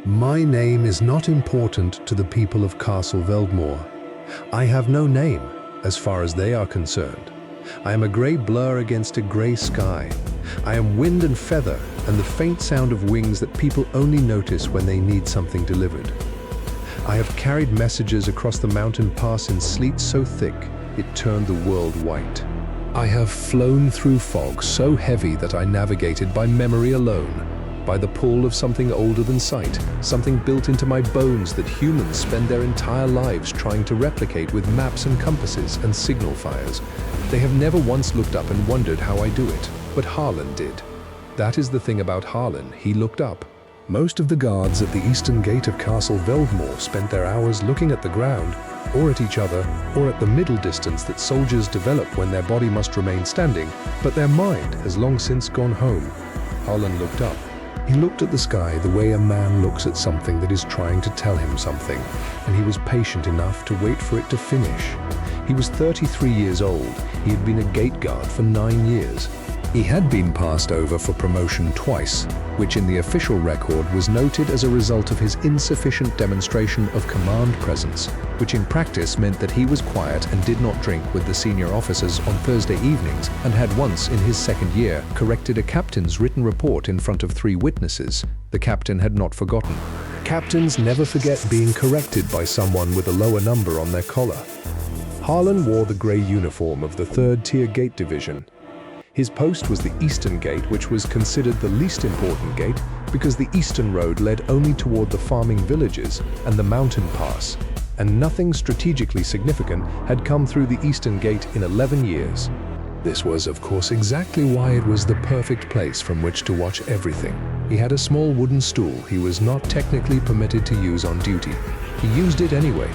My name is not important to the people of Castle Veldmore. I have no name, as far as they are concerned. I am a grey blur against a grey sky. I am wind and feather, and the faint sound of wings that people only notice when they need something delivered. I have carried messages across the mountain pass in sleet so thick, it turned the world white. I have flown through fog so heavy that I navigated by memory alone, by the pull of something older than sight, something built into my bones that humans spend their entire lives trying to replicate with maps and compasses and signal fires. They have never once looked up and wondered how I do it, but Harlan did. That is the thing about Harlan, he looked up. Most of the guards at the eastern gate of Castle Veldmore spent their hours looking at the ground, or at each other, or at the middle distance that soldiers develop when their body must remain standing, but their mind has long since gone home. Harlan looked up. He looked at the sky the way a man looks at something that is trying to tell him something, and he was patient enough to wait for it to finish. He was 33 years old. He had been a gate guard for 9 years. He had been passed over for promotion twice, which in the official record was noted as a result of his insufficient demonstration of command presence, which in practice meant that he was quiet and did not drink with the senior officers on Thursday evenings, and had once in his second year corrected a captain's written report in front of 3 witnesses. The captain had not forgotten. Captains never forget being corrected by someone with a lower number on their collar. Harlan wore the grey uniform of the 3rd Tier Gate Division. His post was the Eastern Gate, which was considered the least important gate because the Eastern Road led only toward the farming villages and the mountain pass, and nothing strategically significant had come through the Eastern Gate in 11 years. This was, of course, exactly why it was the perfect place from which to watch everything. He had a small wooden stool he was not technically permitted to use on duty. He used it anyway.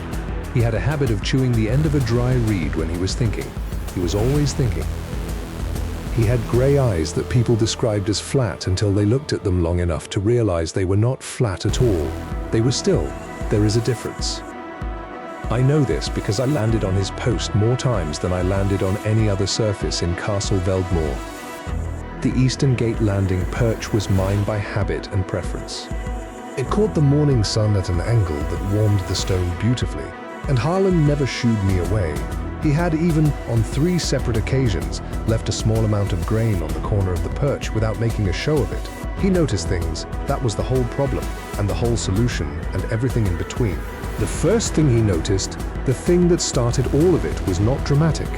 He had a habit of chewing the end of a dry reed when he was thinking. He was always thinking. He had grey eyes that people described as flat until they looked at them long enough to realize they were not flat at all. They were still. There is a difference. I know this because I landed on his post more times than I landed on any other surface in Castle Veldmore. The Eastern Gate landing perch was mine by habit and preference. It caught the morning sun at an angle that warmed the stone beautifully, and Harlan never shooed me away. He had even, on 3 separate occasions, left a small amount of grain on the corner of the perch without making a show of it. He noticed things. That was the whole problem, and the whole solution, and everything in between. The first thing he noticed, the thing that started all of it, was not dramatic.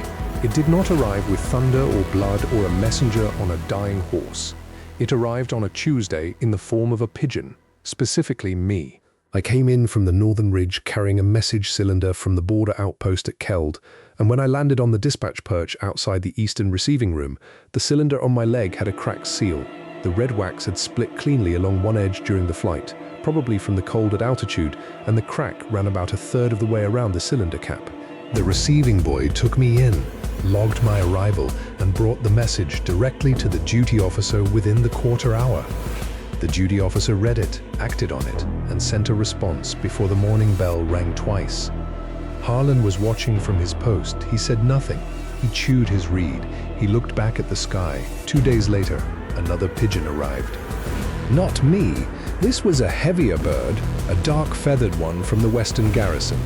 It did not arrive with thunder or blood or a messenger on a dying horse. It arrived on a Tuesday in the form of a pigeon, specifically me. I came in from the northern ridge carrying a message cylinder from the border outpost at Keld, and when I landed on the dispatch perch outside the eastern receiving room, the cylinder on my leg had a cracked seal. The red wax had split cleanly along one edge during the flight, probably from the cold at altitude, and the crack ran about 1/3 of the way around the cylinder cap. The receiving boy took me in, logged my arrival, and brought the message directly to the duty officer within the quarter hour. The duty officer read it, acted on it, and sent a response before the morning bell rang twice. Harlan was watching from his post. He said nothing. He chewed his reed. He looked back at the sky. 2 days later, another pigeon arrived. Not me. This was a heavier bird, a dark feathered one from the Western Garrison.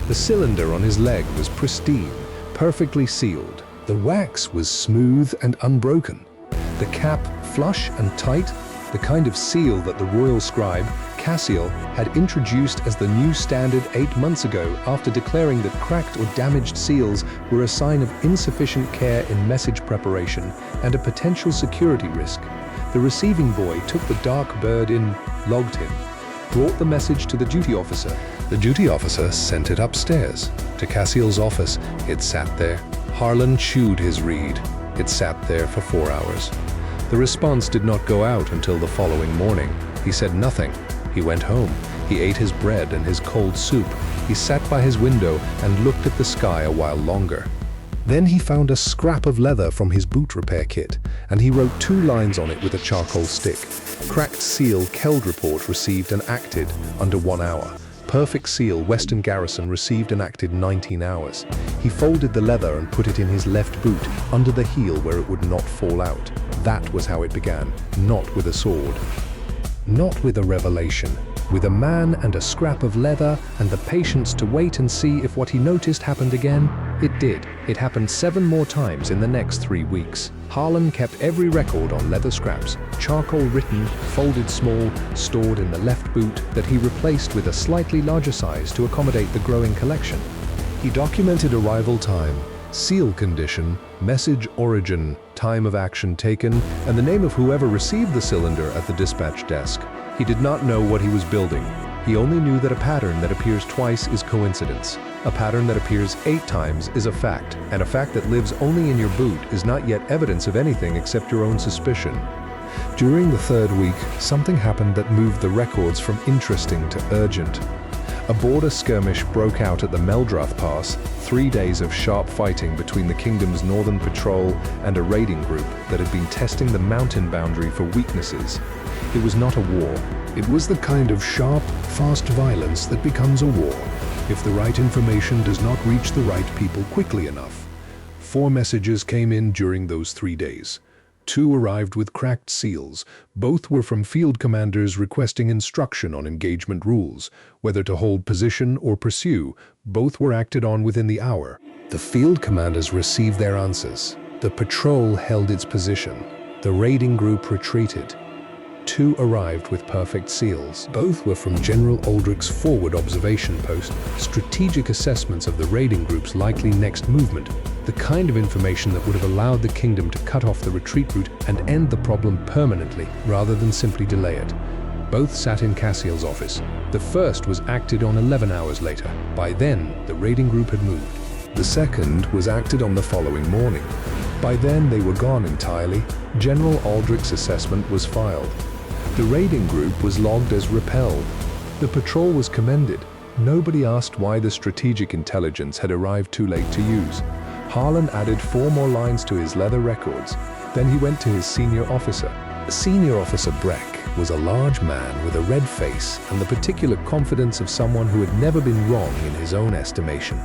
The cylinder on his leg was pristine, perfectly sealed. The wax was smooth and unbroken. The cap flush and tight, the kind of seal that the royal scribe, Cassiel, had introduced as the new standard 8 months ago after declaring that cracked or damaged seals were a sign of insufficient care in message preparation and a potential security risk. The receiving boy took the dark bird in, logged him, brought the message to the duty officer. The duty officer sent it upstairs to Cassiel's office. It sat there. Harlan chewed his reed. It sat there for 4 hours. The response did not go out until the following morning. He said nothing. He went home. He ate his bread and his cold soup. He sat by his window and looked at the sky a while longer. Then he found a scrap of leather from his boot repair kit, and he wrote 2 lines on it with a charcoal stick. Cracked seal, Keld report received and acted under 1 hour. Perfect seal, Western Garrison received and acted 19 hours. He folded the leather and put it in his left boot, under the heel where it would not fall out. That was how it began, not with a sword. Not with a revelation. With a man and a scrap of leather and the patience to wait and see if what he noticed happened again, it did. It happened 7 more times in the next 3 weeks. Harlan kept every record on leather scraps, charcoal written, folded small, stored in the left boot that he replaced with a slightly larger size to accommodate the growing collection. He documented arrival time, seal condition, message origin, time of action taken, and the name of whoever received the cylinder at the dispatch desk. He did not know what he was building. He only knew that a pattern that appears twice is coincidence. A pattern that appears 8 times is a fact, and a fact that lives only in your boot is not yet evidence of anything except your own suspicion. During the 3rd week, something happened that moved the records from interesting to urgent. A border skirmish broke out at the Meldrath Pass, 3 days of sharp fighting between the kingdom's northern patrol and a raiding group that had been testing the mountain boundary for weaknesses. It was not a war. It was the kind of sharp, fast violence that becomes a war if the right information does not reach the right people quickly enough. 4 messages came in during those 3 days. 2 arrived with cracked seals. Both were from field commanders requesting instruction on engagement rules, whether to hold position or pursue. Both were acted on within the hour. The field commanders received their answers. The patrol held its position. The raiding group retreated. 2 arrived with perfect seals. Both were from General Aldrich's forward observation post, strategic assessments of the raiding group's likely next movement, the kind of information that would have allowed the kingdom to cut off the retreat route and end the problem permanently rather than simply delay it. Both sat in Cassiel's office. The first was acted on 11 hours later. By then, the raiding group had moved. The second was acted on the following morning. By then, they were gone entirely. General Aldrich's assessment was filed. The raiding group was logged as repelled. The patrol was commended. Nobody asked why the strategic intelligence had arrived too late to use. Harlan added 4 more lines to his leather records. Then he went to his senior officer. Senior Officer Breck was a large man with a red face and the particular confidence of someone who had never been wrong in his own estimation.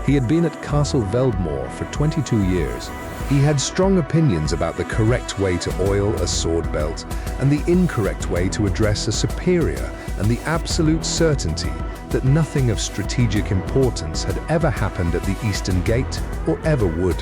He had been at Castle Veldmore for 22 years. He had strong opinions about the correct way to oil a sword belt and the incorrect way to address a superior, and the absolute certainty that nothing of strategic importance had ever happened at the Eastern Gate or ever would.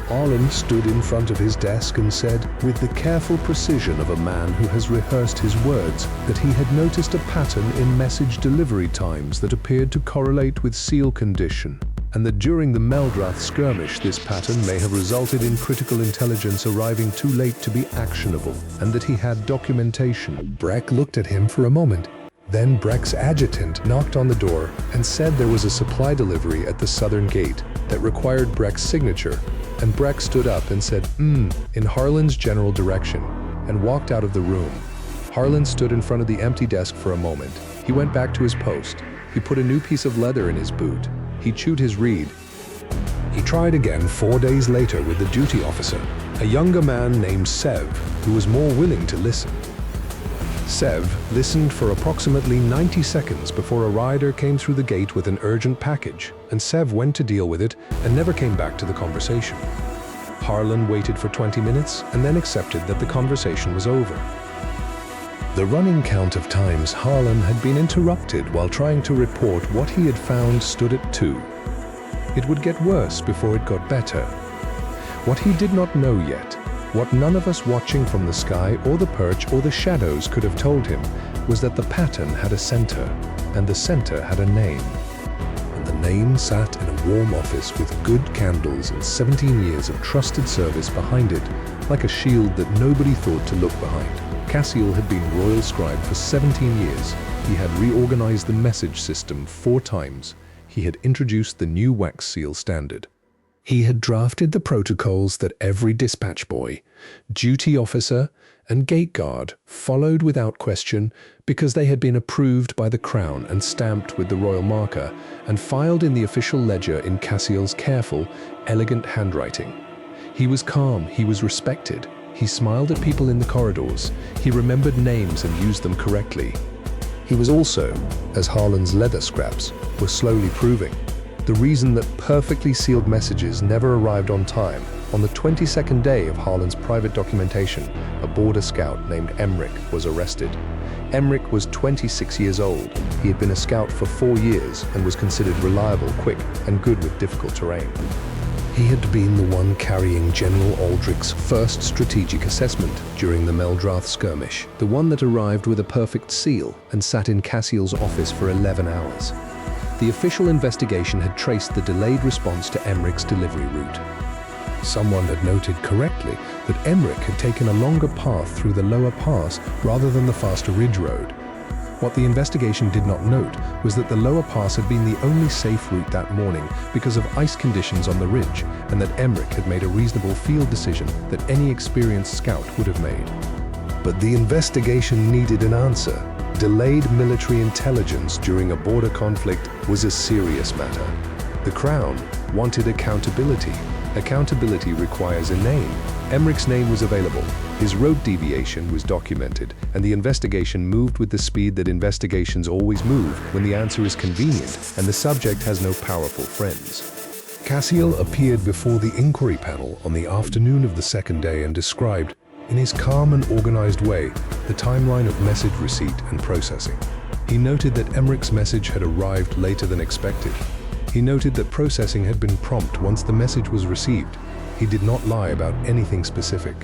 Harlan stood in front of his desk and said, with the careful precision of a man who has rehearsed his words, that he had noticed a pattern in message delivery times that appeared to correlate with seal condition, and that during the Meldrath skirmish this pattern may have resulted in critical intelligence arriving too late to be actionable, and that he had documentation. Breck looked at him for a moment. Then Breck's adjutant knocked on the door and said there was a supply delivery at the southern gate that required Breck's signature, and Breck stood up and said, in Harlan's general direction, and walked out of the room. Harlan stood in front of the empty desk for a moment. He went back to his post. He put a new piece of leather in his boot. He chewed his reed. He tried again 4 days later with the duty officer, a younger man named Sev, who was more willing to listen. Sev listened for approximately 90 seconds before a rider came through the gate with an urgent package, and Sev went to deal with it and never came back to the conversation. Harlan waited for 20 minutes and then accepted that the conversation was over. The running count of times Harlan had been interrupted while trying to report what he had found stood at 2. It would get worse before it got better. What he did not know yet, what none of us watching from the sky or the perch or the shadows could have told him, was that the pattern had a center, and the center had a name. And the name sat in a warm office with good candles and 17 years of trusted service behind it, like a shield that nobody thought to look behind. Cassiel had been royal scribe for 17 years. He had reorganized the message system 4 times. He had introduced the new wax seal standard. He had drafted the protocols that every dispatch boy, duty officer, and gate guard followed without question because they had been approved by the Crown and stamped with the royal marker and filed in the official ledger in Cassiel's careful, elegant handwriting. He was calm, he was respected. He smiled at people in the corridors. He remembered names and used them correctly. He was also, as Harlan's leather scraps were slowly proving, the reason that perfectly sealed messages never arrived on time. On the 22nd day of Harlan's private documentation, a border scout named Emmerich was arrested. Emmerich was 26 years old. He had been a scout for 4 years and was considered reliable, quick, and good with difficult terrain. He had been the one carrying General Aldrich's first strategic assessment during the Meldrath skirmish, the one that arrived with a perfect seal and sat in Cassiel's office for 11 hours. The official investigation had traced the delayed response to Emmerich's delivery route. Someone had noted correctly that Emmerich had taken a longer path through the lower pass rather than the faster ridge road. What the investigation did not note was that the lower pass had been the only safe route that morning because of ice conditions on the ridge, and that Emmerich had made a reasonable field decision that any experienced scout would have made. But the investigation needed an answer. Delayed military intelligence during a border conflict was a serious matter. The Crown wanted accountability. Accountability requires a name. Emmerich's name was available. His road deviation was documented, and the investigation moved with the speed that investigations always move when the answer is convenient and the subject has no powerful friends. Cassiel appeared before the inquiry panel on the afternoon of the second day and described, in his calm and organized way, the timeline of message receipt and processing. He noted that Emmerich's message had arrived later than expected. He noted that processing had been prompt once the message was received. He did not lie about anything specific.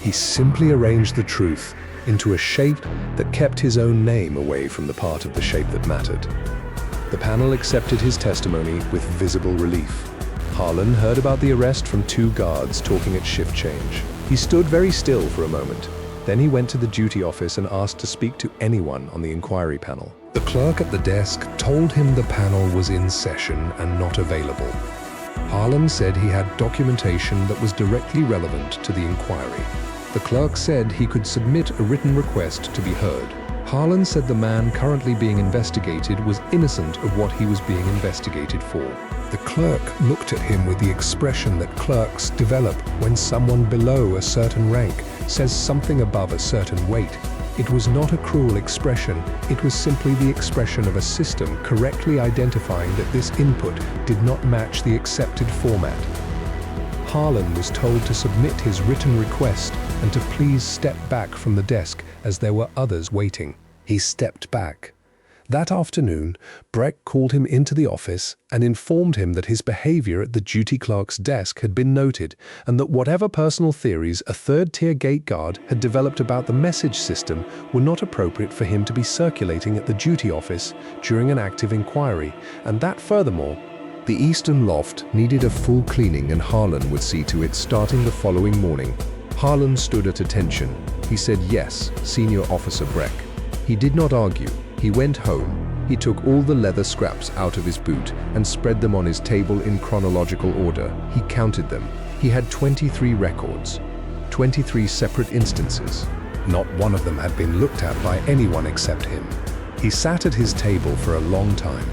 He simply arranged the truth into a shape that kept his own name away from the part of the shape that mattered. The panel accepted his testimony with visible relief. Harlan heard about the arrest from 2 guards talking at shift change. He stood very still for a moment. Then he went to the duty office and asked to speak to anyone on the inquiry panel. The clerk at the desk told him the panel was in session and not available. Harlan said he had documentation that was directly relevant to the inquiry. The clerk said he could submit a written request to be heard. Harlan said the man currently being investigated was innocent of what he was being investigated for. The clerk looked at him with the expression that clerks develop when someone below a certain rank says something above a certain weight. It was not a cruel expression, it was simply the expression of a system correctly identifying that this input did not match the accepted format. Harlan was told to submit his written request and to please step back from the desk as there were others waiting. He stepped back. That afternoon, Breck called him into the office and informed him that his behavior at the duty clerk's desk had been noted and that whatever personal theories a third-tier gate guard had developed about the message system were not appropriate for him to be circulating at the duty office during an active inquiry, and that furthermore, the eastern loft needed a full cleaning and Harlan would see to it starting the following morning. Harlan stood at attention. He said yes, Senior Officer Breck. He did not argue. He went home. He took all the leather scraps out of his boot and spread them on his table in chronological order. He counted them. He had 23 records, 23 separate instances. Not one of them had been looked at by anyone except him. He sat at his table for a long time.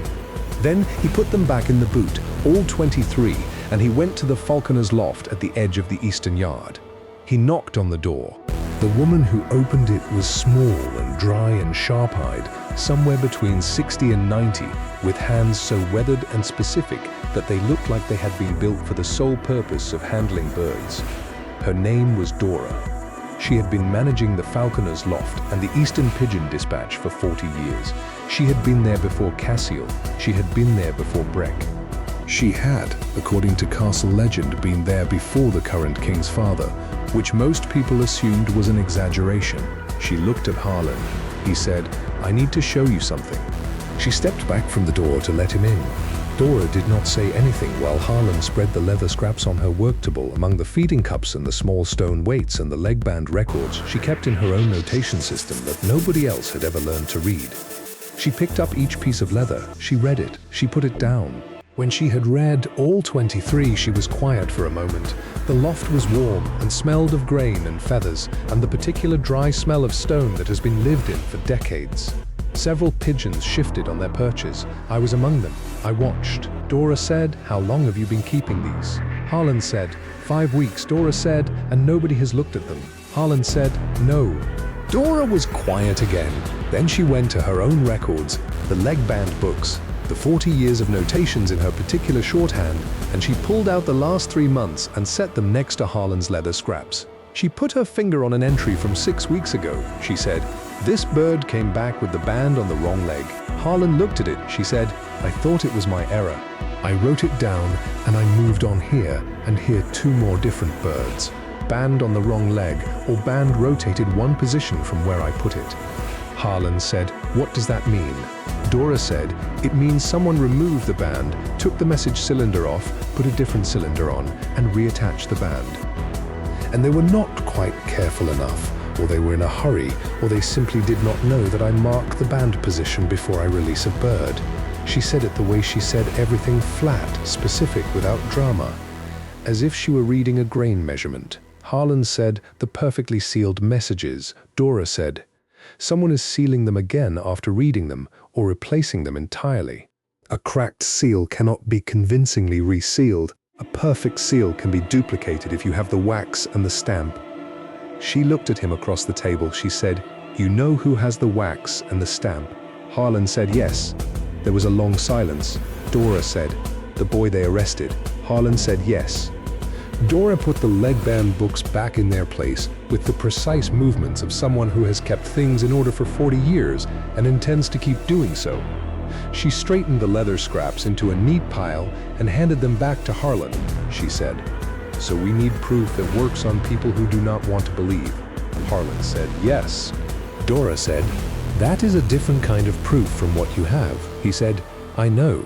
Then he put them back in the boot, all 23, and he went to the falconer's loft at the edge of the eastern yard. He knocked on the door. The woman who opened it was small and dry and sharp-eyed, somewhere between 60 and 90, with hands so weathered and specific that they looked like they had been built for the sole purpose of handling birds. Her name was Dora. She had been managing the falconer's loft and the Eastern Pigeon Dispatch for 40 years. She had been there before Cassiel. She had been there before Breck. She had, according to castle legend, been there before the current king's father, which most people assumed was an exaggeration. She looked at Harlan. He said, "I need to show you something." She stepped back from the door to let him in. Dora did not say anything while Harlan spread the leather scraps on her work table among the feeding cups and the small stone weights and the leg band records she kept in her own notation system that nobody else had ever learned to read. She picked up each piece of leather, she read it, she put it down. When she had read all 23, she was quiet for a moment. The loft was warm and smelled of grain and feathers and the particular dry smell of stone that has been lived in for decades. Several pigeons shifted on their perches. I was among them. I watched. Dora said, "How long have you been keeping these?" Harlan said, 5 weeks, Dora said, "and nobody has looked at them." Harlan said, "No." Dora was quiet again. Then she went to her own records, the leg band books, the 40 years of notations in her particular shorthand, and she pulled out the last 3 months and set them next to Harlan's leather scraps. She put her finger on an entry from 6 weeks ago. She said, This bird came back with the band on the wrong leg. Harlan looked at it. She said, "I thought it was my error. I wrote it down and I moved on here and here two more different birds. Band on the wrong leg, or band rotated one position from where I put it." Harlan said, "What does that mean?" Dora said, "It means someone removed the band, took the message cylinder off, put a different cylinder on, and reattached the band. And they were not quite careful enough, or they were in a hurry, or they simply did not know that I mark the band position before I release a bird." She said it the way she said everything, flat, specific, without drama, as if she were reading a grain measurement. Harlan said, "The perfectly sealed messages." Dora said, "Someone is sealing them again after reading them, or replacing them entirely. A cracked seal cannot be convincingly resealed. A perfect seal can be duplicated if you have the wax and the stamp." She looked at him across the table. She said, "You know who has the wax and the stamp?" Harlan said, "Yes." There was a long silence. Dora said, "The boy they arrested." Harlan said, "Yes." Dora put the leg band books back in their place with the precise movements of someone who has kept things in order for 40 years and intends to keep doing so. She straightened the leather scraps into a neat pile and handed them back to Harlan. She said, "So we need proof that works on people who do not want to believe." Harlan said, "Yes." Dora said, "That is a different kind of proof from what you have." He said, "I know.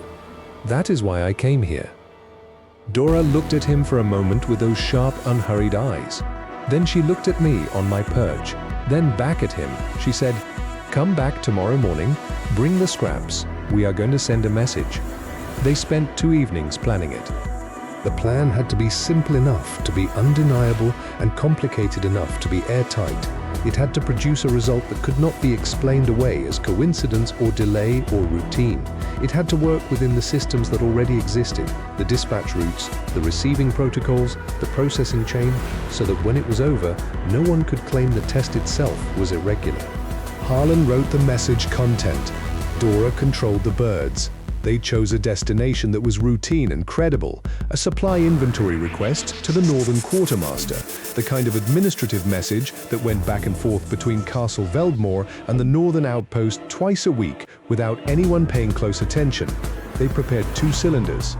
That is why I came here." Dora looked at him for a moment with those sharp, unhurried eyes. Then she looked at me on my perch, then back at him. She said, "Come back tomorrow morning, bring the scraps. We are going to send a message." They spent 2 evenings planning it. The plan had to be simple enough to be undeniable and complicated enough to be airtight. It had to produce a result that could not be explained away as coincidence or delay or routine. It had to work within the systems that already existed, the dispatch routes, the receiving protocols, the processing chain, so that when it was over, no one could claim the test itself was irregular. Harlan wrote the message content. Dora controlled the birds. They chose a destination that was routine and credible, a supply inventory request to the Northern Quartermaster, the kind of administrative message that went back and forth between Castle Veldmore and the Northern Outpost twice a week without anyone paying close attention. They prepared 2 cylinders.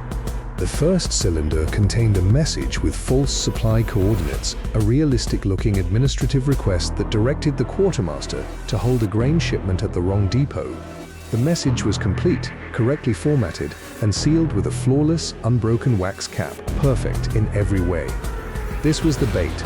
The first cylinder contained a message with false supply coordinates, a realistic-looking administrative request that directed the quartermaster to hold a grain shipment at the wrong depot. The message was complete, correctly formatted, and sealed with a flawless, unbroken wax cap, perfect in every way. This was the bait.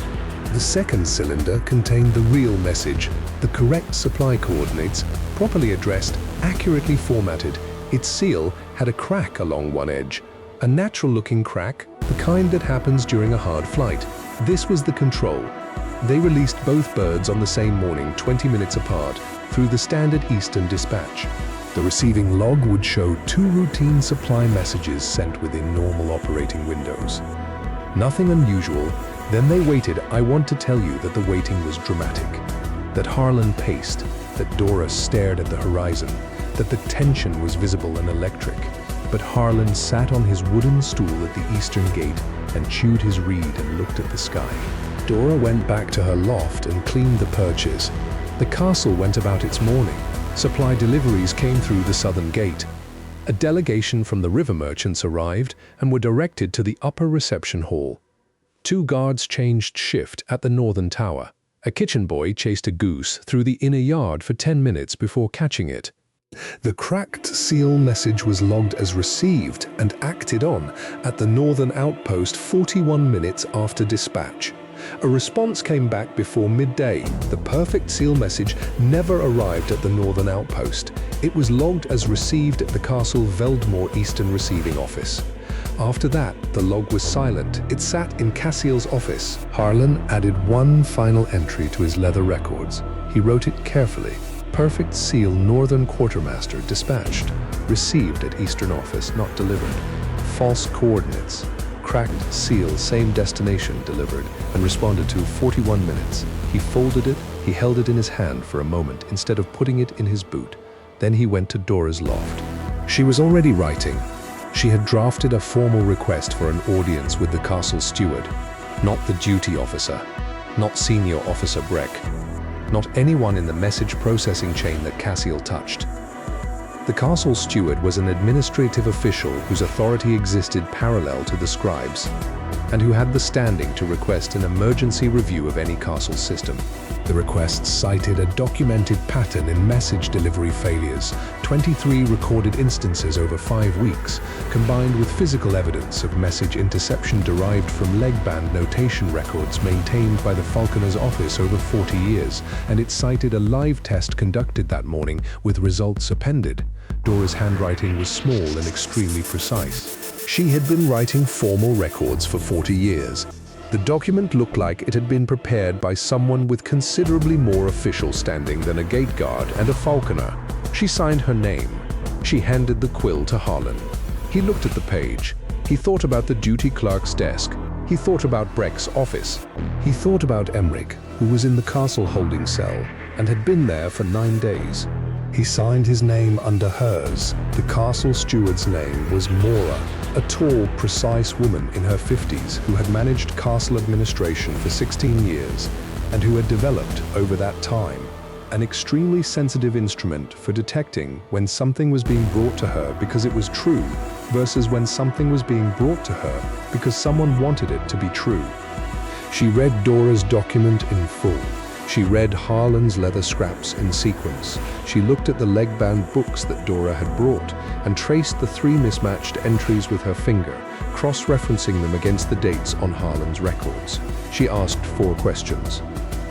The second cylinder contained the real message, the correct supply coordinates, properly addressed, accurately formatted. Its seal had a crack along one edge, a natural-looking crack, the kind that happens during a hard flight. This was the control. They released both birds on the same morning, 20 minutes apart, through the standard Eastern dispatch. The receiving log would show 2 routine supply messages sent within normal operating windows. Nothing unusual. Then they waited. I want to tell you that the waiting was dramatic. That Harlan paced, that Dora stared at the horizon, that the tension was visible and electric. But Harlan sat on his wooden stool at the eastern gate and chewed his reed and looked at the sky. Dora went back to her loft and cleaned the perches. The castle went about its morning. Supply deliveries came through the southern gate. A delegation from the river merchants arrived and were directed to the upper reception hall. 2 guards changed shift at the northern tower. A kitchen boy chased a goose through the inner yard for 10 minutes before catching it. The cracked seal message was logged as received and acted on at the northern outpost 41 minutes after dispatch. A response came back before midday. The perfect seal message never arrived at the northern outpost. It was logged as received at the Castle Veldmore Eastern Receiving Office. After that, the log was silent. It sat in Cassiel's office. Harlan added one final entry to his leather records. He wrote it carefully. Perfect seal, Northern Quartermaster, dispatched. Received at Eastern Office, not delivered. False coordinates. Cracked seal, same destination, delivered, and responded to 41 minutes. He folded it, he held it in his hand for a moment instead of putting it in his boot. Then he went to Dora's loft. She was already writing. She had drafted a formal request for an audience with the castle steward, not the duty officer, not Senior Officer Breck. not anyone in the message processing chain that Cassiel touched. The castle steward was an administrative official whose authority existed parallel to the scribes, and who had the standing to request an emergency review of any castle system. The request cited a documented pattern in message delivery failures, 23 recorded instances over 5 weeks, combined with physical evidence of message interception derived from leg band notation records maintained by the Falconer's office over 40 years, and it cited a live test conducted that morning with results appended. Dora's handwriting was small and extremely precise. She had been writing formal records for 40 years. The document looked like it had been prepared by someone with considerably more official standing than a gate guard and a falconer. She signed her name. She handed the quill to Harlan. He looked at the page. He thought about the duty clerk's desk. He thought about Breck's office. He thought about Emmerich, who was in the castle holding cell and had been there for 9 days. He signed his name under hers. The castle steward's name was Mora, a tall, precise woman in her 50s who had managed castle administration for 16 years and who had developed, over that time, an extremely sensitive instrument for detecting when something was being brought to her because it was true versus when something was being brought to her because someone wanted it to be true. She read Dora's document in full. She read Harlan's leather scraps in sequence. She looked at the leg band books that Dora had brought and traced the 3 mismatched entries with her finger, cross-referencing them against the dates on Harlan's records. She asked 4 questions.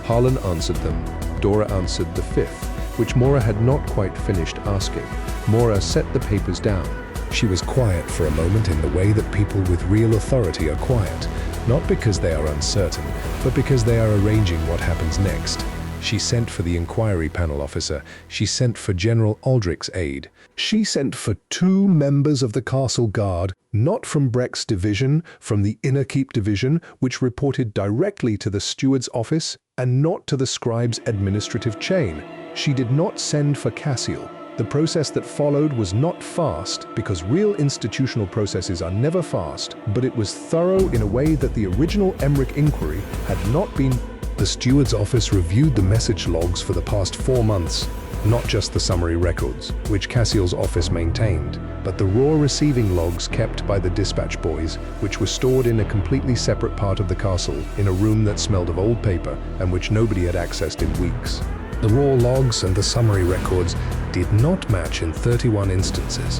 Harlan answered them. Dora answered the 5th, which Mora had not quite finished asking. Mora set the papers down. She was quiet for a moment in the way that people with real authority are quiet, not because they are uncertain, but because they are arranging what happens next. She sent for the inquiry panel officer. She sent for General Aldrich's aide. She sent for 2 members of the castle guard, not from Breck's division, from the Inner Keep division, which reported directly to the steward's office, and not to the scribe's administrative chain. She did not send for Cassiel. The process that followed was not fast, because real institutional processes are never fast, but it was thorough in a way that the original Emmerich inquiry had not been. The steward's office reviewed the message logs for the past 4 months, not just the summary records, which Cassiel's office maintained, but the raw receiving logs kept by the dispatch boys, which were stored in a completely separate part of the castle, in a room that smelled of old paper and which nobody had accessed in weeks. The raw logs and the summary records did not match in 31 instances.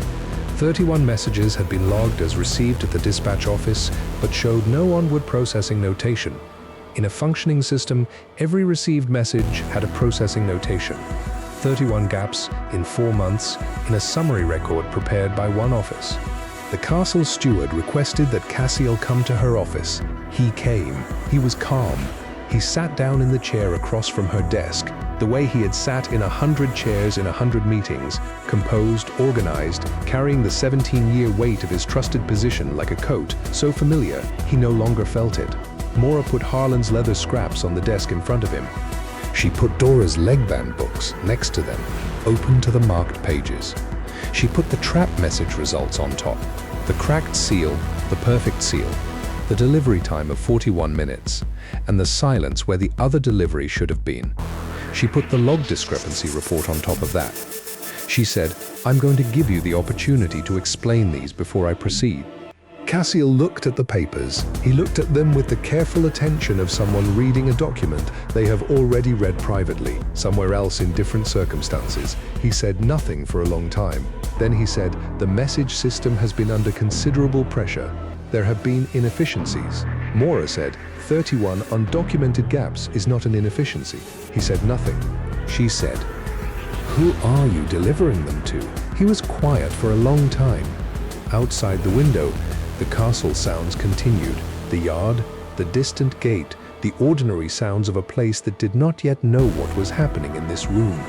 31 messages had been logged as received at the dispatch office, but showed no onward processing notation. In a functioning system, every received message had a processing notation. 31 gaps in 4 months in a summary record prepared by one office. The castle steward requested that Cassiel come to her office. He came. He was calm. He sat down in the chair across from her desk, the way he had sat in 100 chairs in 100 meetings, composed, organized, carrying the 17-year weight of his trusted position like a coat, so familiar he no longer felt it. Mora put Harlan's leather scraps on the desk in front of him. She put Dora's leg band books next to them, open to the marked pages. She put the trap message results on top, the cracked seal, the perfect seal, the delivery time of 41 minutes, and the silence where the other delivery should have been. She put the log discrepancy report on top of that. She said, "I'm going to give you the opportunity to explain these before I proceed." Cassiel looked at the papers. He looked at them with the careful attention of someone reading a document they have already read privately, somewhere else in different circumstances. He said nothing for a long time. Then he said, "The message system has been under considerable pressure. There have been inefficiencies." Mora said, 31 undocumented gaps is not an inefficiency. He said nothing. She said, "Who are you delivering them to?" He was quiet for a long time. Outside the window, the castle sounds continued. The yard, the distant gate, the ordinary sounds of a place that did not yet know what was happening in this room.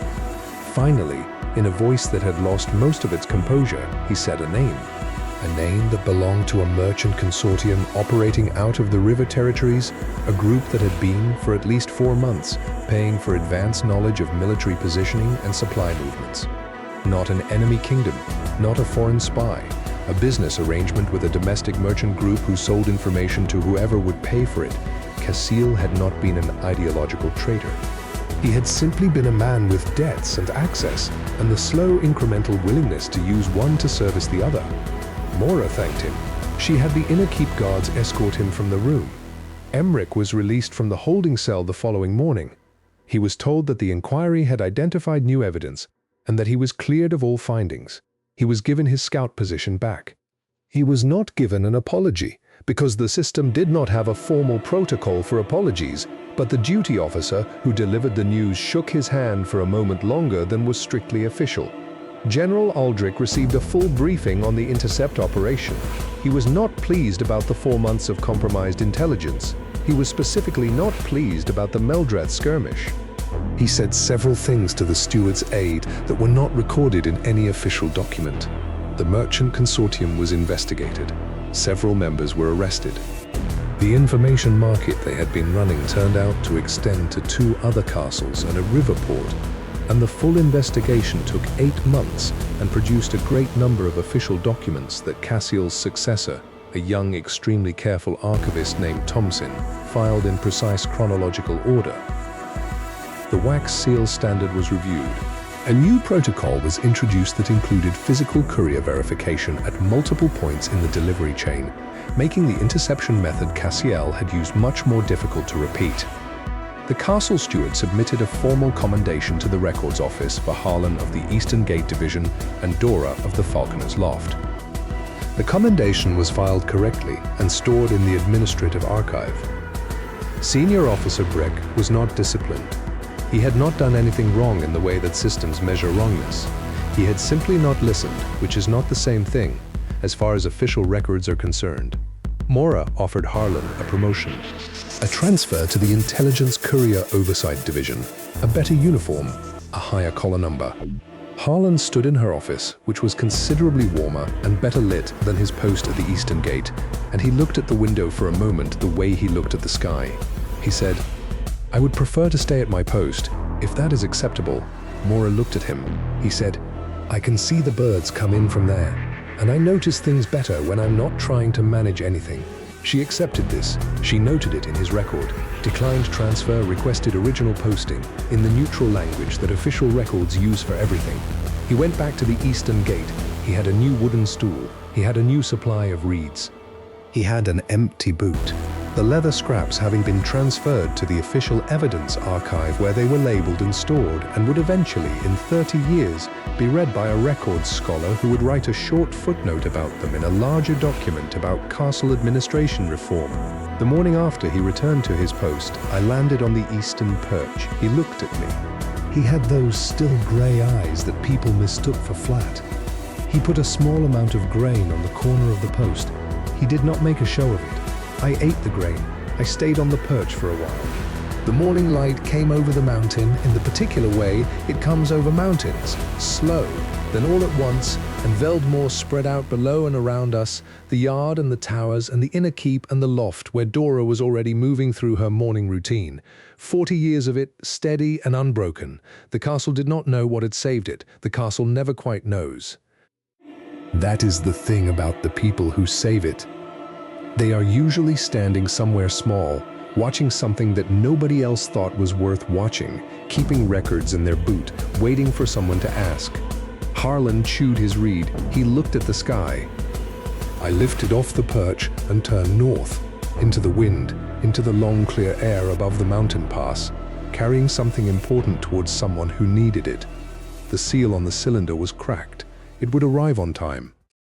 Finally, in a voice that had lost most of its composure, he said a name that belonged to a merchant consortium operating out of the river territories, a group that had been, for at least 4 months, paying for advanced knowledge of military positioning and supply movements. Not an enemy kingdom, not a foreign spy, a business arrangement with a domestic merchant group who sold information to whoever would pay for it. Cassiel had not been an ideological traitor. He had simply been a man with debts and access, and the slow incremental willingness to use one to service the other. Mora thanked him. She had the inner keep guards escort him from the room. Emmerich was released from the holding cell the following morning. He was told that the inquiry had identified new evidence and that he was cleared of all findings. He was given his scout position back. He was not given an apology, because the system did not have a formal protocol for apologies, but the duty officer who delivered the news shook his hand for a moment longer than was strictly official. General Aldrich received a full briefing on the intercept operation. He was not pleased about the 4 months of compromised intelligence. He was specifically not pleased about the Meldreth skirmish. He said several things to the steward's aide that were not recorded in any official document. The merchant consortium was investigated. Several members were arrested. The information market they had been running turned out to extend to 2 other castles and a river port, and the full investigation took 8 months and produced a great number of official documents that Cassiel's successor, a young, extremely careful archivist named Thomson, filed in precise chronological order. The wax seal standard was reviewed. A new protocol was introduced that included physical courier verification at multiple points in the delivery chain, making the interception method Cassiel had used much more difficult to repeat. The castle steward submitted a formal commendation to the records office for Harlan of the Eastern Gate Division and Dora of the Falconer's Loft. The commendation was filed correctly and stored in the administrative archive. Senior Officer Breck was not disciplined. He had not done anything wrong in the way that systems measure wrongness. He had simply not listened, which is not the same thing, as far as official records are concerned. Mora offered Harlan a promotion, a transfer to the Intelligence Courier Oversight Division, a better uniform, a higher collar number. Harlan stood in her office, which was considerably warmer and better lit than his post at the Eastern Gate, and he looked at the window for a moment the way he looked at the sky. He said, "I would prefer to stay at my post, if that is acceptable." Mora looked at him. He said, "I can see the birds come in from there, and I notice things better when I'm not trying to manage anything." She accepted this. She noted it in his record. Declined transfer, requested original posting, in the neutral language that official records use for everything. He went back to the Eastern Gate. He had a new wooden stool. He had a new supply of reeds. He had an empty boot, the leather scraps having been transferred to the official evidence archive where they were labeled and stored and would eventually, in 30 years, be read by a records scholar who would write a short footnote about them in a larger document about castle administration reform. The morning after he returned to his post, I landed on the eastern perch. He looked at me. He had those still grey eyes that people mistook for flat. He put a small amount of grain on the corner of the post. He did not make a show of it. I ate the grain. I stayed on the perch for a while. The morning light came over the mountain in the particular way it comes over mountains, slow, then all at once, and Veldmore spread out below and around us, the yard and the towers and the inner keep and the loft where Dora was already moving through her morning routine. 40 years of it, steady and unbroken. The castle did not know what had saved it. The castle never quite knows. That is the thing about the people who save it. They are usually standing somewhere small, watching something that nobody else thought was worth watching, keeping records in their boot, waiting for someone to ask. Harlan chewed his reed. He looked at the sky. I lifted off the perch and turned north, into the wind, into the long clear air above the mountain pass, carrying something important towards someone who needed it. The seal on the cylinder was cracked. It would arrive on time.